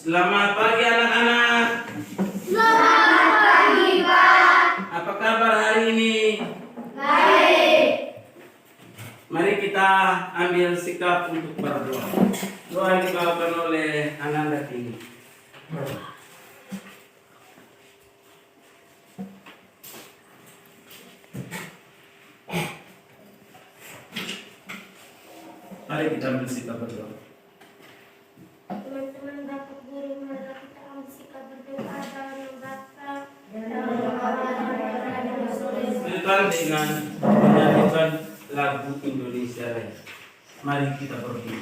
Selamat pagi anak-anak. Selamat pagi, Pak. Apa kabar hari ini? Baik. Mari kita ambil sikap untuk berdoa. Doa yang dibawakan oleh Ananda Tinggi. Mari kita ambil sikap berdoa. Teman-teman, Bapak Guru, mari kita ambil sikap berdoa dalam membaca Silakan dengan menyanyikan lagu Indonesia Raya. Mari kita berdoa.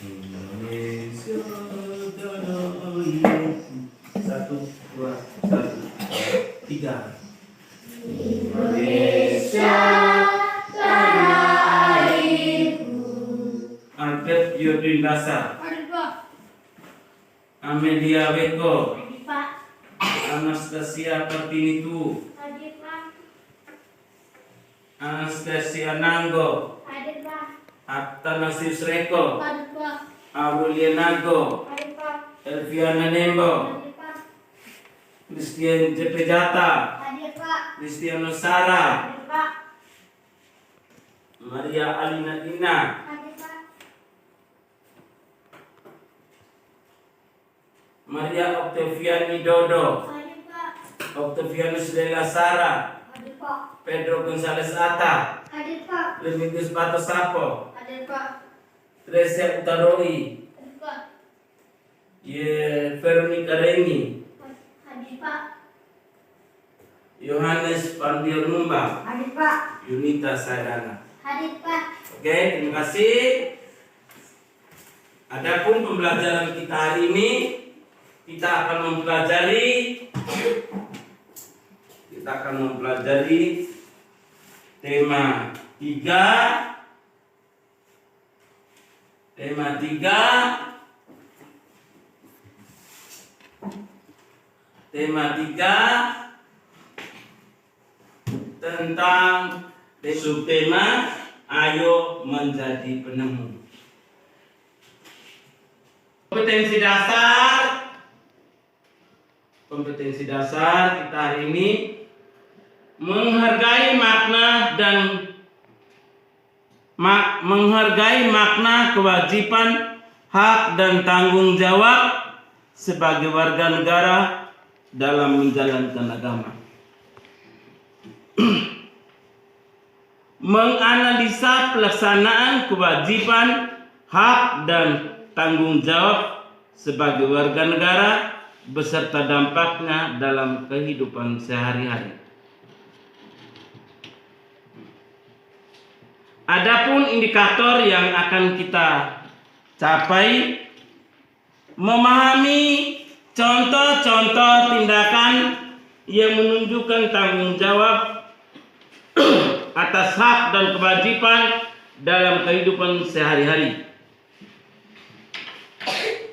Indonesia Raya. 1, 2, 1, 3. Indonesia tanah airku. Albert Yudin Dasar, Hadir, Pak. Amelia Weko, Hadir, Pak. Anastasia Pertinitu, Hadir, Pak. Anastasia Nanggo, Hadir, Pak. Athanasius Reko, Hadir, Pak. Aurelia Nago, Hadir, Pak. Elviana Nembo, Hadir, Pak. Christian Jepejata, Hadir, Pak. Cristiano Sara, Hadir, Pak. Maria Alina Ina, Hadir, Pak. Maria Octaviani Dodo, Hadir, Pak. Octavianus Dela Sara, Hadir, Pak. Pedro Gonzales Ata, Hadir, Pak. Remigius Bato Sapo, Hadir, Pak. Tresia Utaroi, Hadir, Pak. Veronica Reni, Hadir, Pak. Yohanes Pandio Numba, Hadir, Pak. Yunita Sadana. Hadir, Pak. Oke, terima kasih. Adapun pembelajaran kita hari ini, kita akan mempelajari tema 3. Tentang subtema ayo menjadi penemu. Kompetensi dasar kita hari ini menghargai makna kewajiban, hak dan tanggung jawab sebagai warga negara dalam menjalankan agama. Menganalisa pelaksanaan kewajiban, hak dan tanggung jawab sebagai warga negara beserta dampaknya dalam kehidupan sehari-hari. Adapun indikator yang akan kita capai, memahami contoh-contoh tindakan yang menunjukkan tanggung jawab atas hak dan kewajiban dalam kehidupan sehari-hari.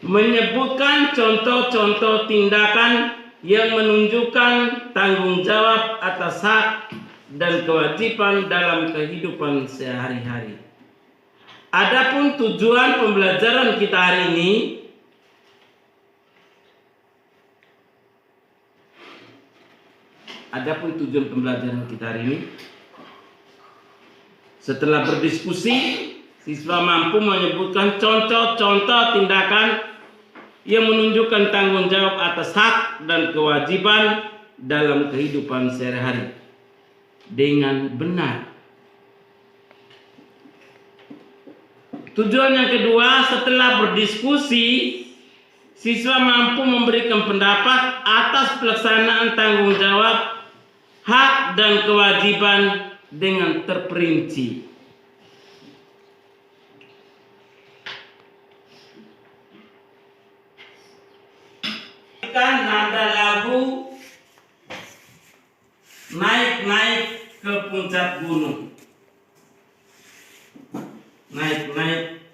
Menyebutkan contoh-contoh tindakan yang menunjukkan tanggung jawab atas hak dan kewajiban dalam kehidupan sehari-hari. Adapun tujuan pembelajaran kita hari ini, setelah berdiskusi, siswa mampu menyebutkan contoh-contoh tindakan yang menunjukkan tanggung jawab atas hak dan kewajiban dalam kehidupan sehari-hari dengan benar. Tujuan yang kedua, setelah berdiskusi, siswa mampu memberikan pendapat atas pelaksanaan tanggung jawab, hak dan kewajiban dengan terperinci. Nada lagu naik-naik ke puncak gunung. Naik-naik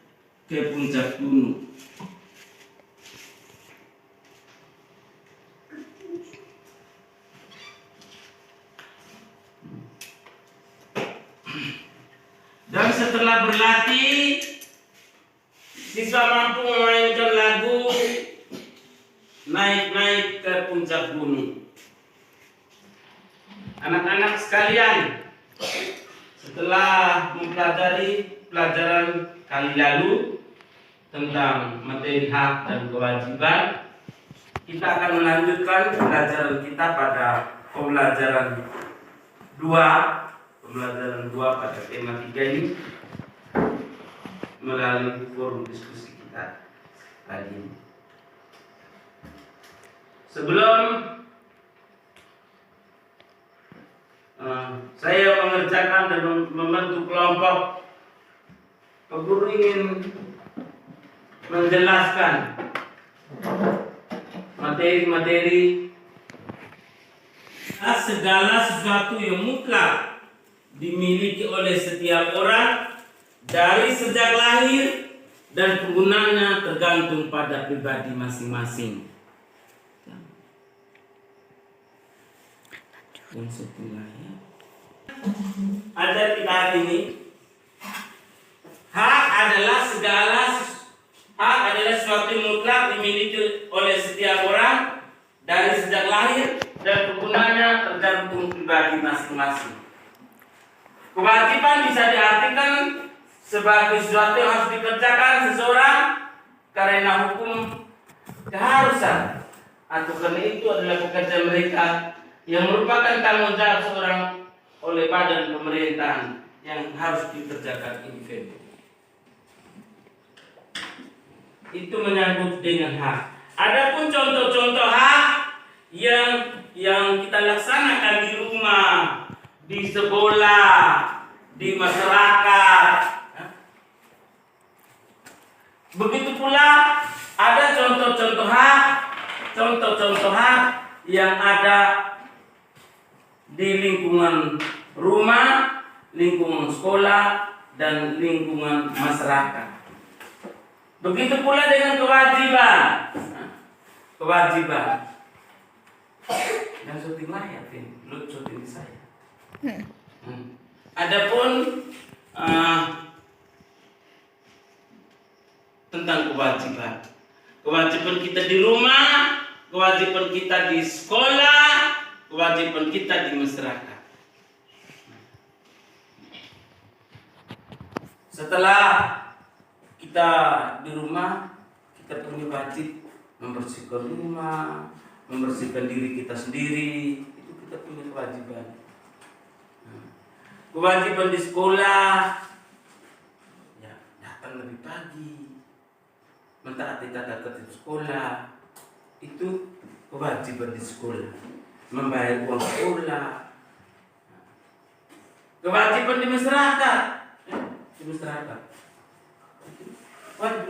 ke puncak gunung. Dan setelah berlatih, siswa mampu memainkan lagu naik-naik ke puncak gunung. Anak-anak sekalian, setelah mempelajari pelajaran kali lalu tentang materi hak dan kewajiban, kita akan melanjutkan pelajaran kita pada pembelajaran 2 pada tema 3 ini melalui forum diskusi kita tadi ini. Sebelum saya mengerjakan dan membentuk kelompok, Pak Guru ingin menjelaskan materi-materi segala sesuatu yang mutlak dimiliki oleh setiap orang dari sejak lahir dan penggunaannya tergantung pada pribadi masing-masing. Dan setelahnya ada kita hari ini, hak adalah sesuatu yang mutlak dimiliki oleh setiap orang dari sejak lahir dan penggunanya tergantung pribadi masing-masing. Kewajiban bisa diartikan sebagai sesuatu yang harus dikerjakan seseorang karena hukum keharusan atau karena itu adalah pekerjaan mereka yang merupakan tanggung jawab seorang oleh badan pemerintahan yang harus dikerjakan individu. Itu menyangkut dengan hak. Adapun contoh-contoh hak yang kita laksanakan di rumah, di sekolah, di masyarakat. Begitu pula ada contoh-contoh hak yang ada di lingkungan rumah, lingkungan sekolah, dan lingkungan masyarakat. Begitu pula dengan kewajiban. Yang syuting layar, lu syuting saya. Adapun tentang kewajiban kita di rumah, kewajiban kita di sekolah, kewajiban kita di masyarakat. Setelah kita di rumah, kita punya wajib membersihkan rumah, membersihkan diri kita sendiri. Itu kita punya kewajiban. Kewajiban di sekolah, ya datang lebih pagi, mentaati tata tertib sekolah. Itu kewajiban di sekolah, membayar uang sekolah. Kewajiban di masyarakat,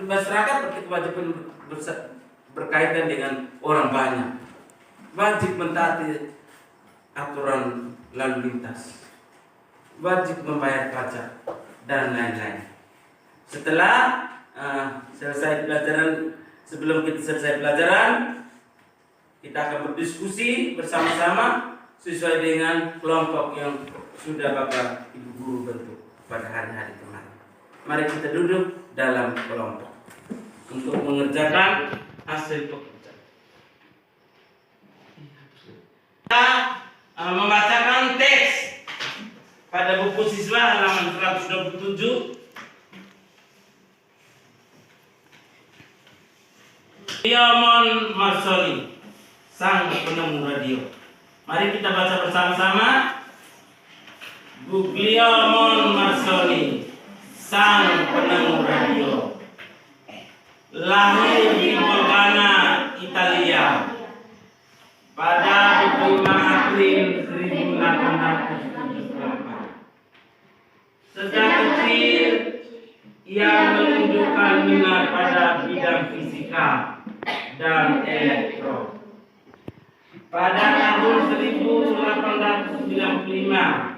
masyarakat berkewajiban berkaitan dengan orang banyak, wajib mentaati aturan lalu lintas, wajib membayar pajak dan lain-lain. Setelah selesai pelajaran, sebelum kita selesai pelajaran, kita akan berdiskusi bersama-sama sesuai dengan kelompok yang sudah Bapak Ibu Guru bentuk pada hari-hari kemarin. Mari kita duduk dalam kelompok untuk mengerjakan hasil pekerjaan. Kita membacakan teks pada buku siswa halaman 127. Guglielmo Marconi, sang penemu radio. Mari kita baca bersama-sama. Guglielmo Marconi, sang penemu radio, lahir di Bolgana, Italia pada 25 April 1878. Sejak kecil ia menunjukkan minat pada bidang fisika dan elektro. Pada tahun 1895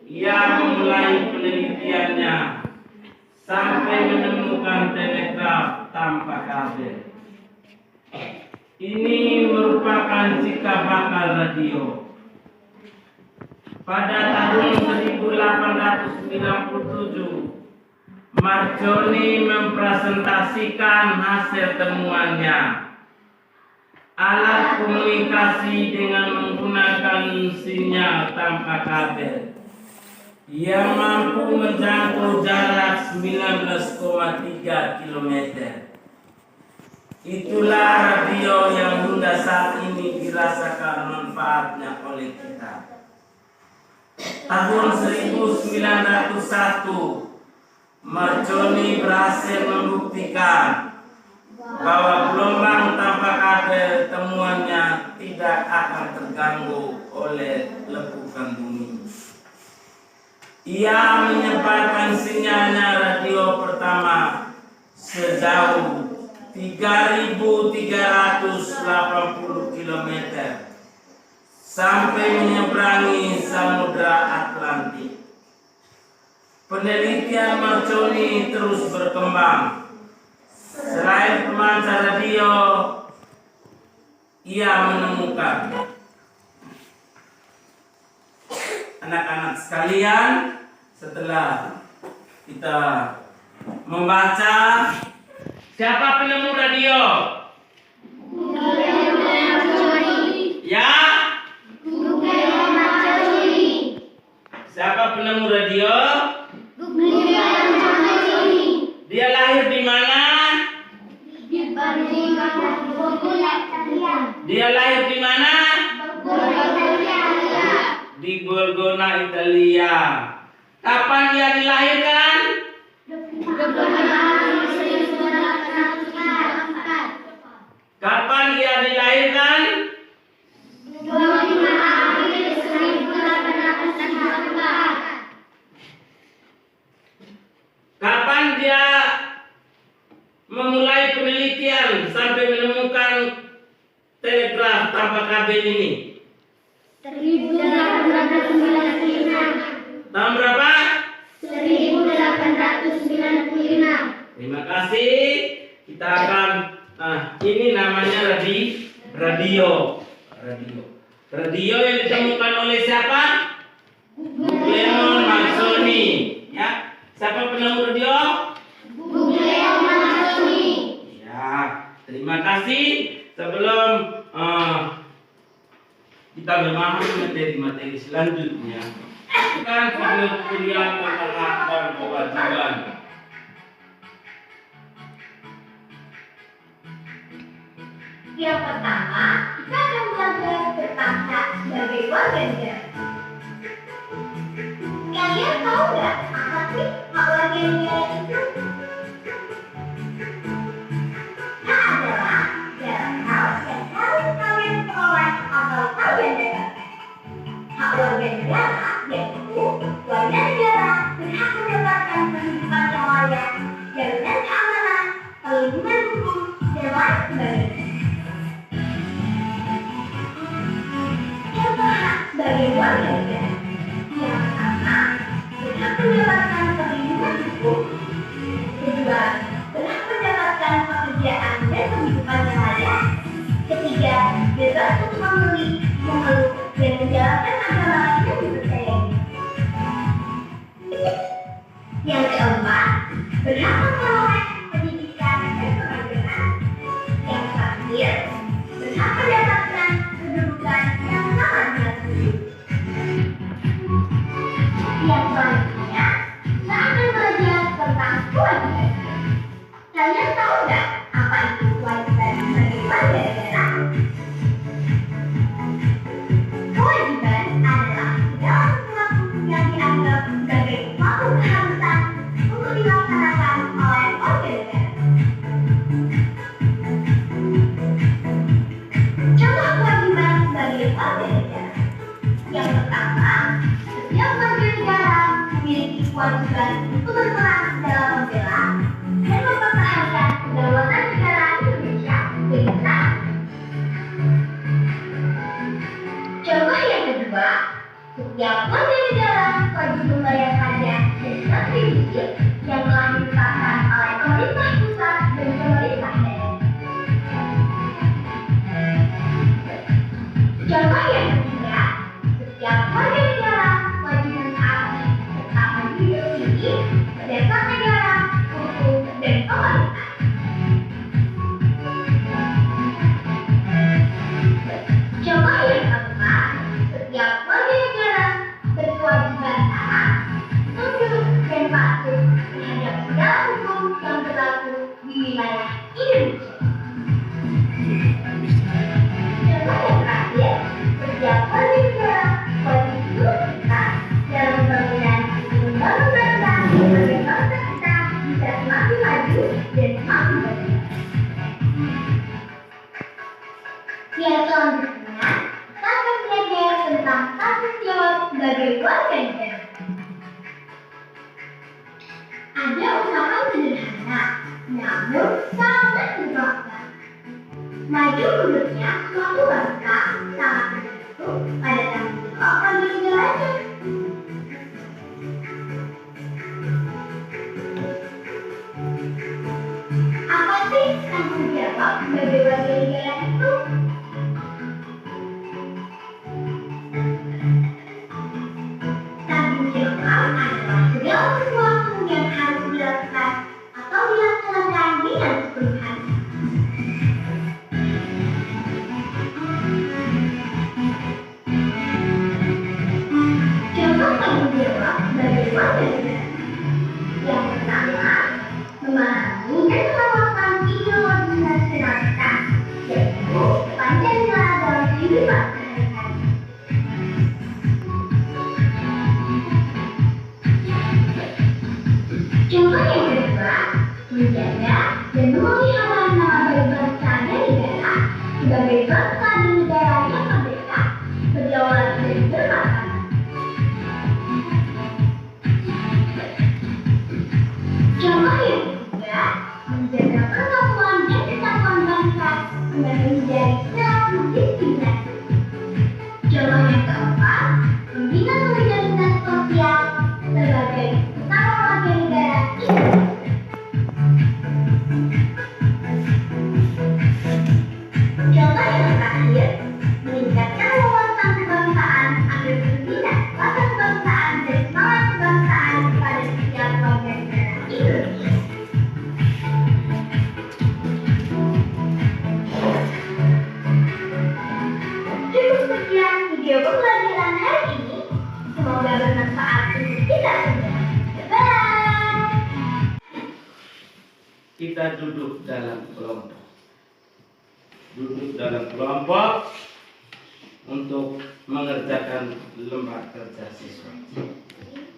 ia memulai penelitiannya sampai menemukan telegraf tanpa kabel. Ini merupakan cikal bakal radio. Pada tahun 1897 Marconi mempresentasikan hasil temuannya. alat komunikasi dengan menggunakan sinyal tanpa kabel yang mampu menjangkau jarak 19,3 km. Itulah radio yang hingga saat ini dirasakan manfaatnya oleh kita. Tahun 1901, Marconi berhasil membuktikan bahwa gelombang tanpa kabel temuannya tidak akan terganggu oleh lekukan bumi. Ia menyebarkan sinyalnya radio pertama sejauh 3.380 km sampai menyeberangi Samudra Atlantik. Penelitian Marconi terus berkembang. Selain pemancar radio, ia menemukan, anak-anak sekalian, setelah kita membaca, siapa penemu radio? Ya? Siapa penemu radio? Dia lahir di mana? Dia lahir di mana? Di Gorgona, Italia. Kapan dia dilahirkan? Kapan dia dilahirkan? 25 April 1864. Kapan dia memulai penelitian sampai menemukan telegraf tanpa kabel ini? 1896. Tahun berapa? 1895. Terima kasih. Kita akan, ini namanya radio. Radio yang ditemukan oleh siapa? Guglielmo Marconi. Ya, siapa penemu radio? Guglielmo Marconi. Ya, terima kasih. Sebelum kita memahami materi-materi selanjutnya, kan video kuliah tentang hak dan kewajiban. Yang pertama, kita akan belajar tentang hak sebagai warga negara. Kalian tahu nggak apa sih hak warga negara itu? Hak adalah segala hal yang harus kalian peroleh atau kalian dapatkan. Hak warga negara yaitu warga negara berhak mendapatkan kehidupan yang layak, jaminan keamanan, perlindungan hukum, dan lain sebagainya. Sebagai warga negara, yang pertama, berhak mendapatkan perlindungan hukum. Kedua, berhak mendapatkan pekerjaan dan kehidupan yang layak. Ketiga, bebas untuk membeli, memeluk, dan menjalankan agama yang dipercayai. Yang keempat, berhak memperoleh pendidikan dan pengajaran. Yang Yang selanjutnya, kita akan belajar tentang tanggung jawab sebagai warga negara. Ada ungkapan sederhana, namun sangat berbahaya. Maju mundurnya suatu bangsa sangat tergantung pada tanggung jawab warga negaranya. Apa sih tanggung jawab sebagai warga negara itu? Tanggung jawab adalah segala sesuatu yang harus dilakukan atau dilaksanakan dengan sepenuh hati. Contoh tanggung jawab sebagai warga negara. Yang pertama, memahami dan menerapkan ideologi nasional kita, yaitu Pancasila dalam kehidupan sehari-hari. Contoh yang kedua, menjaga dan memelihara nama baik bangsa dan negara sebagai bangsa dan negara yang merdeka, berdaulat dan bermartabat. Contoh yang ketiga, menjaga persatuan dan kesatuan bangsa agar menjadi suatu diskriminasi. Contoh yang keempat, membina solidaritas sosial sebagai sesama warga negara Indonesia. Contoh yang terakhir, meningkatkan wawasan kebangsaan agar berbina rasa kebangsaan dan semangat kebangsaan pada setiap warga negara Indonesia. Cukup sekian video pembelajaran hari ini. Semoga bermanfaat untuk kita semua. Bye. Kita duduk dalam kelompok. Duduk dalam kelompok untuk mengerjakan lembar kerja siswa.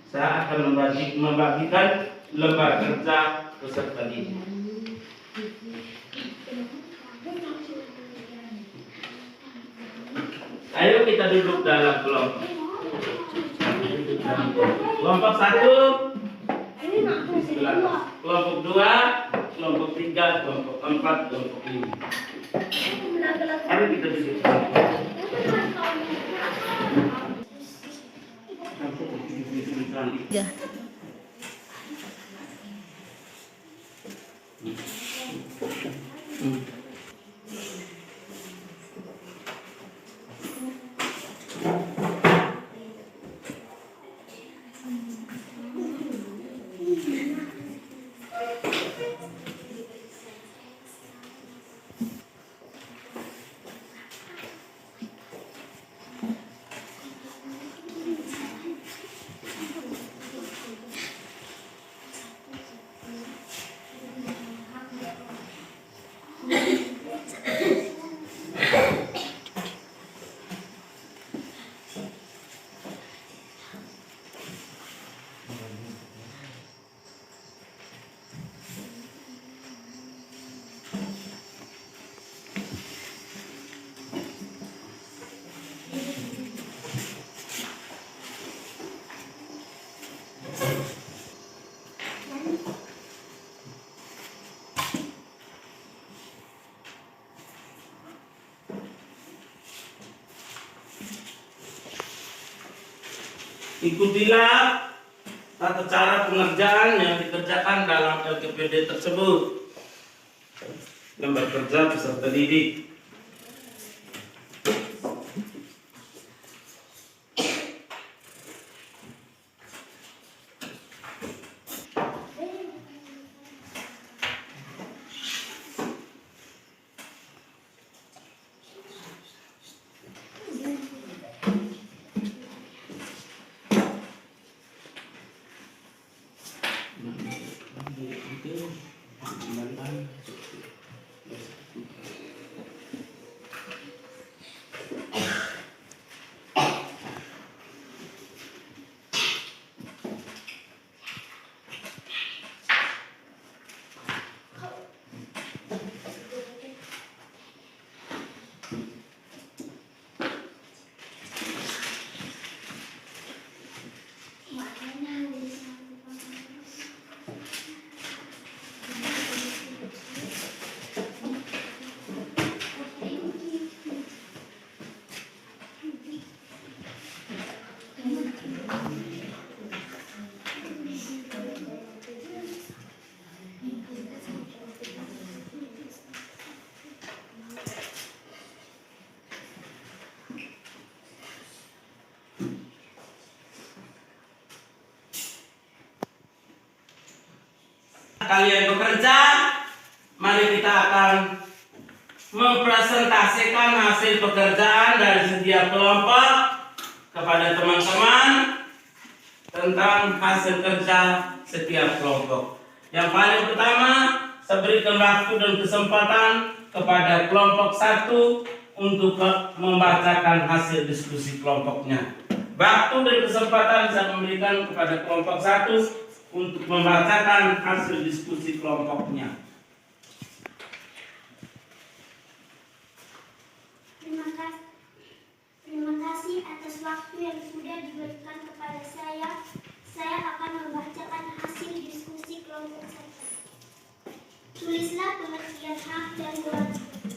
Saya akan membagikan lembar kerja peserta didik. Ayo kita duduk dalam kelompok. Kelompok 1 di sebelah atas. Kelompok 2, kelompok 3, kelompok 4, kelompok 5. Ayo kita duduk. Ya. Ikutilah tata cara pengerjaan yang dikerjakan dalam LKPD tersebut. Lembar kerja peserta didik. kalian bekerja, mari kita akan mempresentasikan hasil pekerjaan dari setiap kelompok kepada teman-teman tentang hasil kerja setiap kelompok. Yang paling pertama, saya berikan waktu dan kesempatan kepada kelompok 1 untuk membacakan hasil diskusi kelompoknya. Waktu dan kesempatan saya memberikan kepada kelompok 1 untuk membacakan hasil diskusi kelompoknya. Terima kasih atas waktu yang sudah diberikan kepada saya. Saya akan membacakan hasil diskusi kelompok 1. Tulislah pengertian hak dan kewajiban.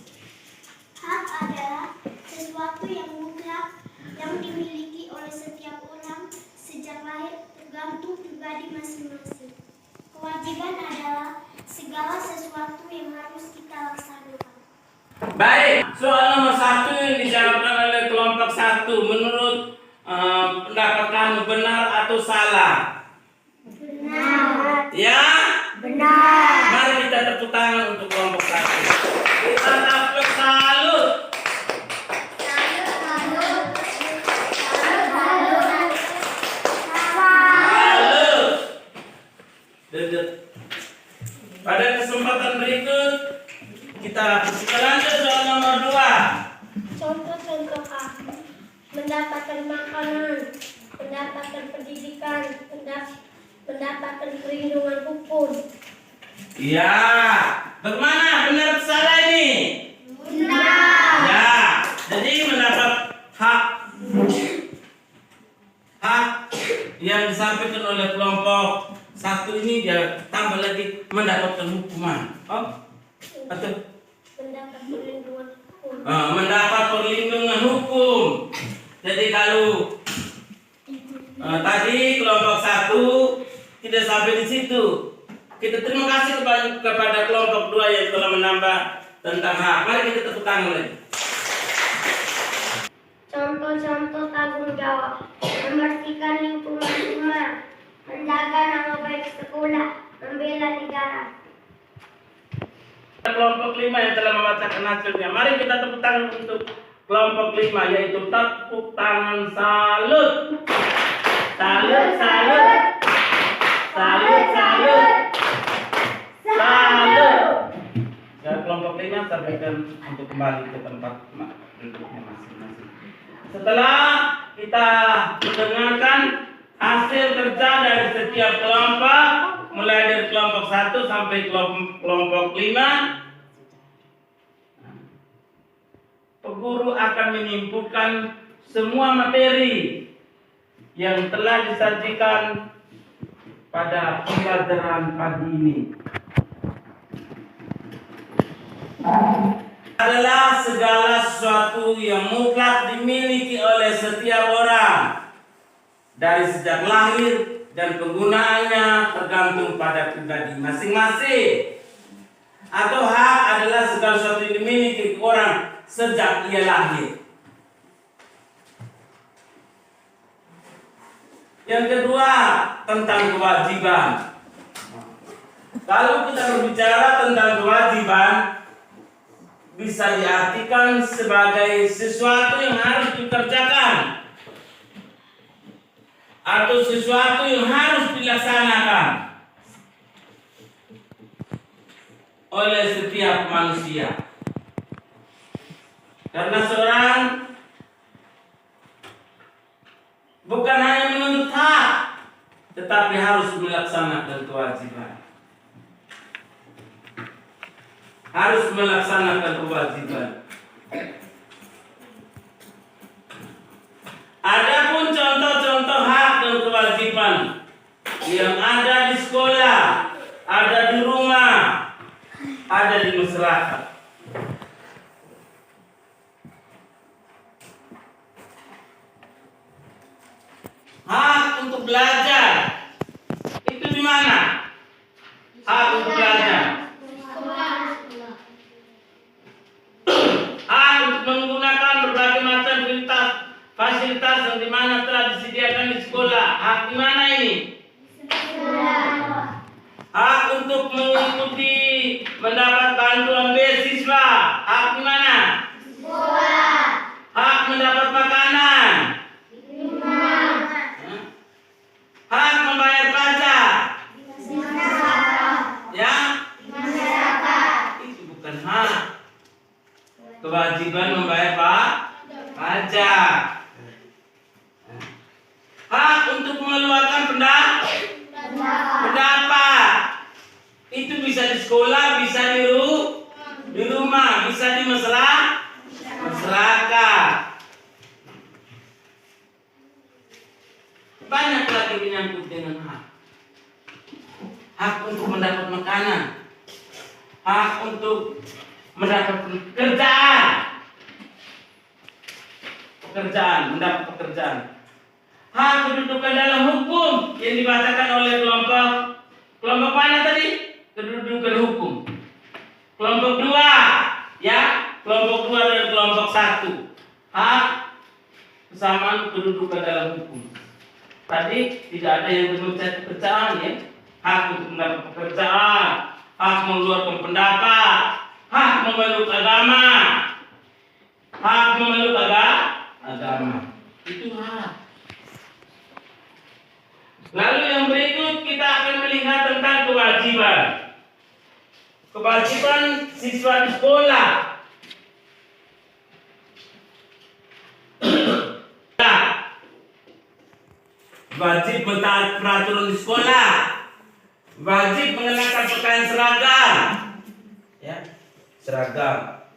Hak adalah sesuatu yang mutlak yang dimiliki oleh setiap orang sejak lahir, tergantung pribadi masing-masing. Kewajiban adalah segala sesuatu yang harus kita laksanakan. Baik, soal nomor 1 yang dijawabkan oleh kelompok 1 menurut pendapat kamu benar atau salah? Benar. Ya? Benar. Mari kita tepuk tangan untuk kelompok 1. Kita dapat salut. Salut. Duduk. Pada kesempatan berikut kita lanjut soal nomor 2. Contoh-contoh A. Mendapatkan makanan, mendapatkan pendidikan, mendapatkan perlindungan hukum. Ya, bagaimana benar atau salah ini? Benar. Ya, jadi mendapat hak yang disampaikan oleh kelompok 1 ini dia tambah lagi mendapatkan hukuman. Oh, atau Mendapat perlindungan hukum. mendapat perlindungan hukum. Jadi kalau tadi kelompok 1 tidak sampai di situ, kita terima kasih kepada kelompok 2 yang telah menambah tentang hak. Mari kita tepuk tangan lagi. Contoh-contoh tanggung jawab. Membersihkan lingkungan rumah, menjaga nama baik sekolah, membela negara. Kelompok 5 yang telah membacakan hasilnya. Mari kita tepuk tangan untuk kelompok 5, yaitu tepuk tangan salut. Salut, salut. Salut, salut. Salut. Ya, kelompok 5 sampaikan untuk kembali ke tempat duduknya masing-masing. Setelah kita mendengarkan hasil kerja dari setiap kelompok, mulai dari kelompok 1 sampai kelompok 5, guru akan menyimpulkan semua materi yang telah disajikan pada pembelajaran pagi ini. Adalah segala sesuatu yang mutlak dimiliki oleh setiap orang dari sejak lahir dan penggunaannya tergantung pada pribadi masing-masing. Atau hak adalah segala sesuatu yang dimiliki orang sejak ia lahir. Yang kedua, tentang kewajiban. Kalau kita berbicara tentang kewajiban, bisa diartikan sebagai sesuatu yang harus dikerjakan atau sesuatu yang harus dilaksanakan oleh setiap manusia. Karena seorang bukan hanya menuntut hak, tetapi harus melaksanakan kewajiban. Harus melaksanakan kewajiban. Adapun contoh-contoh hak dan kewajiban yang ada di sekolah, ada di rumah, ada di masyarakat. Hak untuk belajar itu di mana? Hak untuk belajar. Hak untuk menggunakan berbagai macam fasilitas yang di mana telah disediakan di sekolah. Hak di mana ini? Hak untuk untuk mengikuti mendapat bantuan beasiswa. Hak di mana? Hak mendapat makanan. Hak membayar pajak. Ya? Itu bukan hak. Kewajiban membayar pajak. Hak untuk mengeluarkan pendapat. Itu bisa di sekolah, bisa di rumah, bisa di masyarakat. Banyak lagi menyangkut dengan hak. Hak untuk mendapat makanan. Hak untuk mendapat pekerjaan, mendapat pekerjaan. Hak kedudukan dalam hukum yang dibacakan oleh kelompok mana tadi? Kedudukan hukum. Kelompok 2, ya, kelompok 2 dan kelompok 1. Hak kesamaan kedudukan dalam hukum. Tadi tidak ada yang mencari pekerjaan, ya. Hak untuk mendapat pekerjaan, hak mengeluarkan pendapat, hak memeluk agama, hak memeluk agama. Itu hak. Lalu yang berikut kita akan melihat tentang kewajiban. Kewajiban siswa di sekolah. Wajib mentaati peraturan di sekolah. Wajib mengenakan pakaian seragam. Ya, seragam.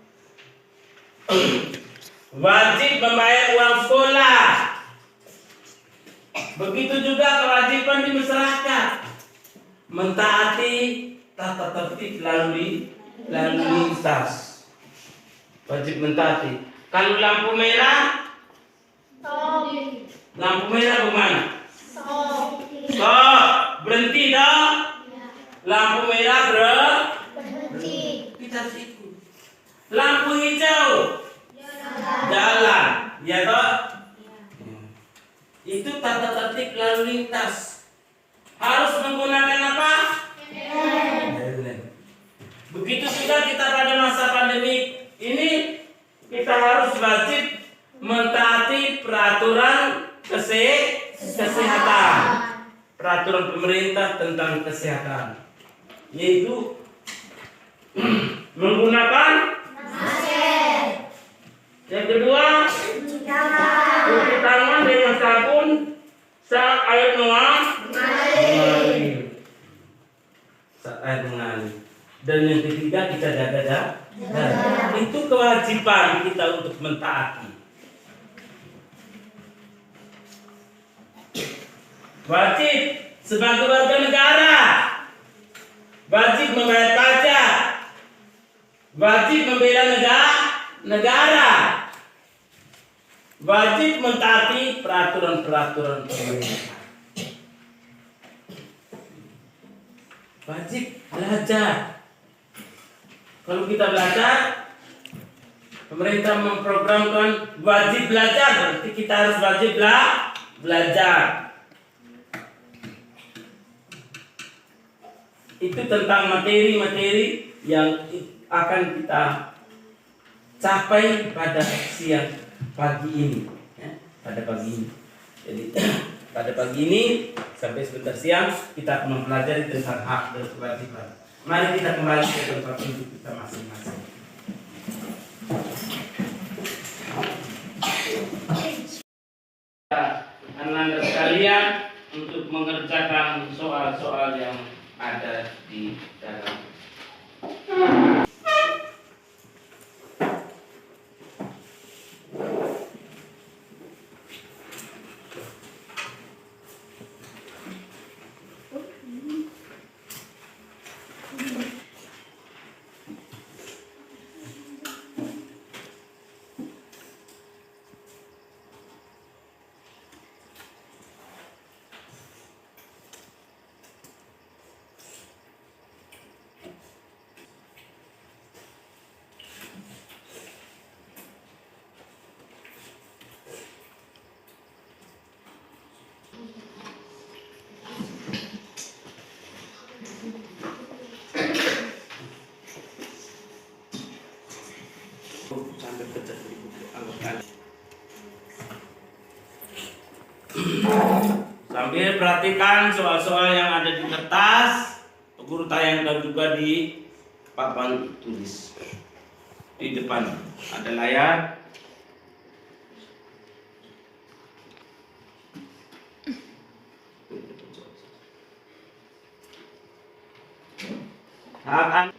Wajib membayar uang sekolah. Begitu juga kewajiban di masyarakat, mentaati tata tertib lalu lintas. Wajib mentaati. Kalau lampu merah bagaimana? Stop, berhenti dong. Lampu merah berhenti. Kita ikut. Lampu hijau jalan, ya toh? Itu tata tertib lalu lintas. Harus menggunakan apa? Helm. Begitu juga kita pada masa pandemi ini, kita harus wajib mentaati peraturan kesehatan. Peraturan pemerintah tentang kesehatan, yaitu menggunakan masker. Yang kedua, cuci tangan dengan sabun saat air mengalir. Dan yang ketiga, kita jaga jarak. Itu kewajiban kita untuk mentaati. Wajib sebagai warga negara, wajib membayar pajak, wajib membela negara, wajib mentaati peraturan-peraturan pemerintah. Wajib belajar. Kalau kita belajar, pemerintah memprogramkan wajib belajar, berarti kita harus wajib belajar. Itu tentang materi-materi yang akan kita capai pada siang pagi ini, ya, pada pagi ini. Jadi pada pagi ini sampai sebentar siang kita akan mempelajari tentang hak dan kewajiban. Mari kita kembali ke tempat duduk kita masing-masing. Anak-anak sekalian, untuk mengerjakan soal-soal yang ada di dalam. Sampai pecah di buku anggap. Sambil perhatikan soal-soal yang ada di kertas, guru tayangkan juga di papan tulis. Di depan ada layar. Akan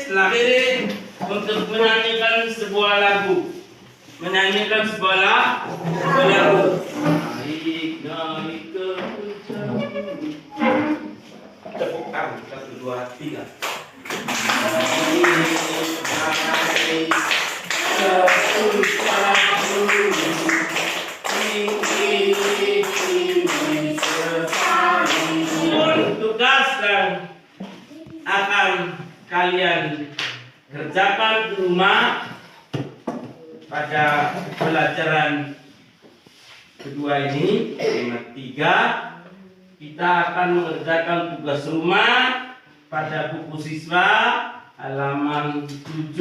Silakan untuk menyanyikan sebuah lagu. Menyanyikan sebuah lagu. Naik ke puncak. Tepuk tangan. 1, 2, 3. Naik ke puncak gunung. Tinggi sekali. Tugas dan akan kalian kerjakan di rumah pada pelajaran kedua ini, tema 3. Kita akan mengerjakan tugas rumah pada buku siswa halaman 17,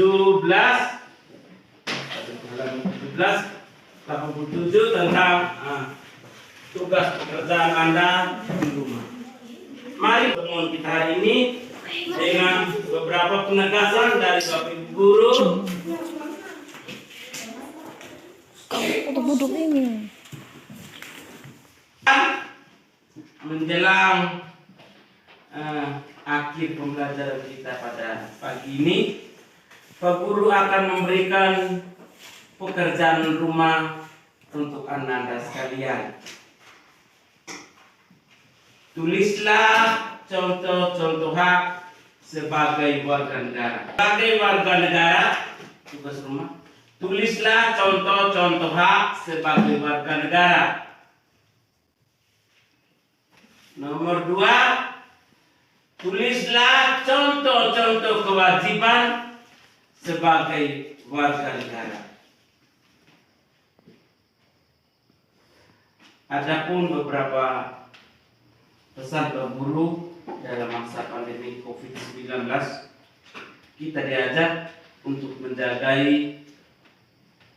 halaman 87 tentang tugas pekerjaan Anda di rumah. Mari pertemuan kita hari ini dengan beberapa penegasan dari Bapak Ibu Guru. Untuk duduk ini. Menjelang akhir pembelajaran kita pada pagi ini, Pak Guru akan memberikan pekerjaan rumah untuk Anda sekalian. Tulislah contoh-contoh hak sebagai warga negara. Sebagai warga negara, tugas rumah. Tulislah contoh-contoh hak sebagai warga negara. Nomor 2, tulislah contoh-contoh kewajiban sebagai warga negara. Adapun beberapa pesan Pak Guru dalam masa pandemi COVID-19, kita diajak untuk menjagai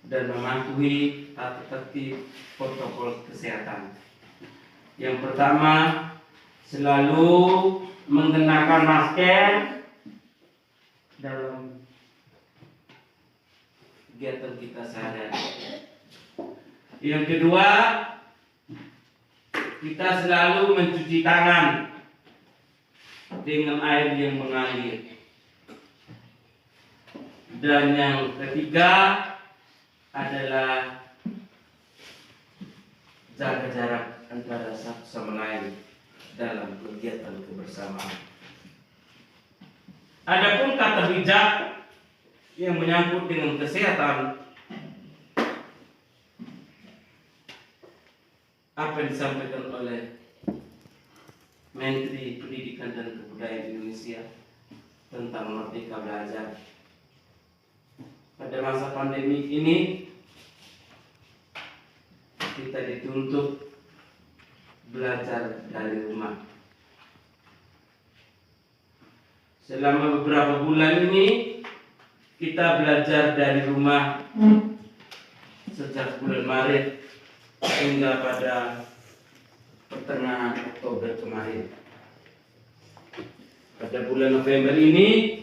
dan mematuhi tata tertib protokol kesehatan. Yang pertama, selalu mengenakan masker dalam kegiatan kita sehari-hari. Yang kedua, kita selalu mencuci tangan dengan air yang mengalir. Dan yang ketiga adalah jaga jarak antara satu sama lain dalam kegiatan kebersamaan. Adapun kata bijak yang menyangkut dengan kesehatan, apa yang disampaikan oleh Menteri Pendidikan dan Kebudayaan Indonesia tentang Merdeka Belajar. Pada masa pandemi ini kita dituntut belajar dari rumah. Selama beberapa bulan ini kita belajar dari rumah sejak bulan Maret hingga pada pertengahan Oktober kemarin. Pada bulan November ini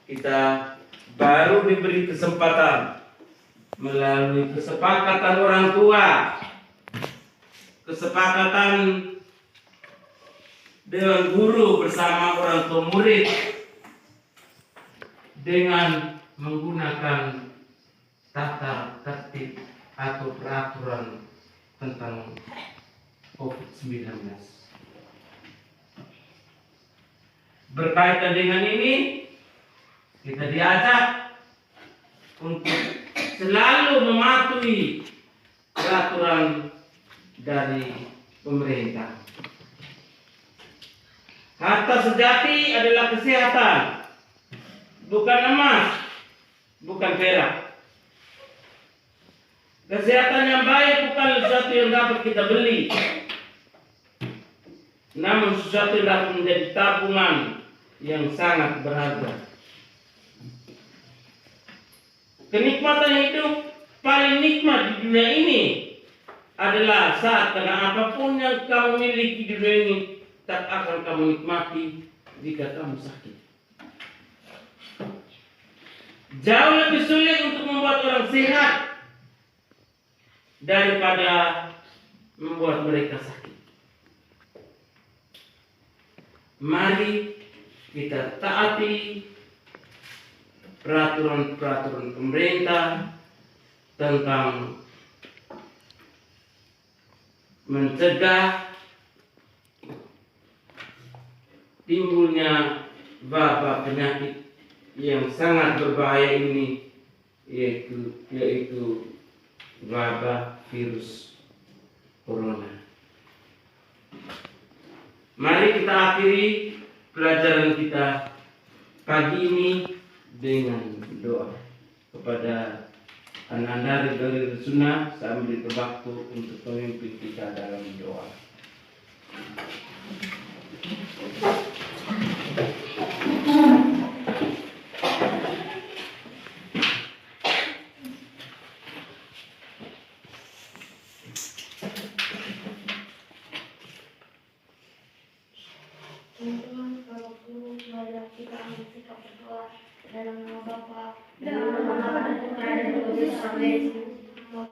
kita baru diberi kesempatan melalui kesepakatan orang tua, kesepakatan dengan guru bersama orang tua murid, dengan menggunakan tata tertib atau peraturan tentang COVID-19. Berkaitan dengan ini, kita diajak untuk selalu mematuhi peraturan dari pemerintah. Harta sejati adalah kesehatan, bukan emas, bukan perak. Kesehatan yang baik bukan sesuatu yang dapat kita beli, namun sesuatu yang dapat menjadi tabungan yang sangat berharga. Kenikmatan hidup paling nikmat di dunia ini adalah saat karena apapun yang kamu miliki di dunia ini tak akan kamu nikmati jika kamu sakit. Jauh lebih sulit untuk membuat orang sehat daripada membuat mereka sakit. Mari kita taati peraturan-peraturan pemerintah tentang mencegah timbulnya wabah penyakit yang sangat berbahaya ini, yaitu wabah virus corona. Mari kita akhiri pelajaran kita pagi ini dengan doa kepada Ananda dari Sunnah sambil waktu untuk pemimpin kita dalam doa. Teman-teman, kalau perlu marilah kita ambil sikap berdoa dalam nama Bapa dan nama Anak dan Roh Kudus. Amin.